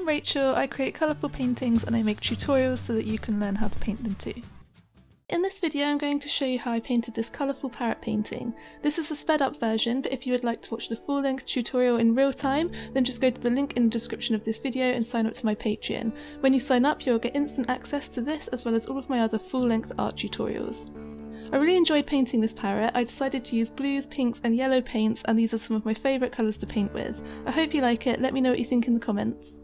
I'm Rachel, I create colourful paintings and I make tutorials so that you can learn how to paint them too. In this video I'm going to show you how I painted this colourful parrot painting. This is a sped up version, but if you would like to watch the full length tutorial in real time, then just go to the link in the description of this video and sign up to my Patreon. When you sign up you'll get instant access to this as well as all of my other full length art tutorials. I really enjoyed painting this parrot. I decided to use blues, pinks and yellow paints, and these are some of my favourite colours to paint with. I hope you like it, let me know what you think in the comments.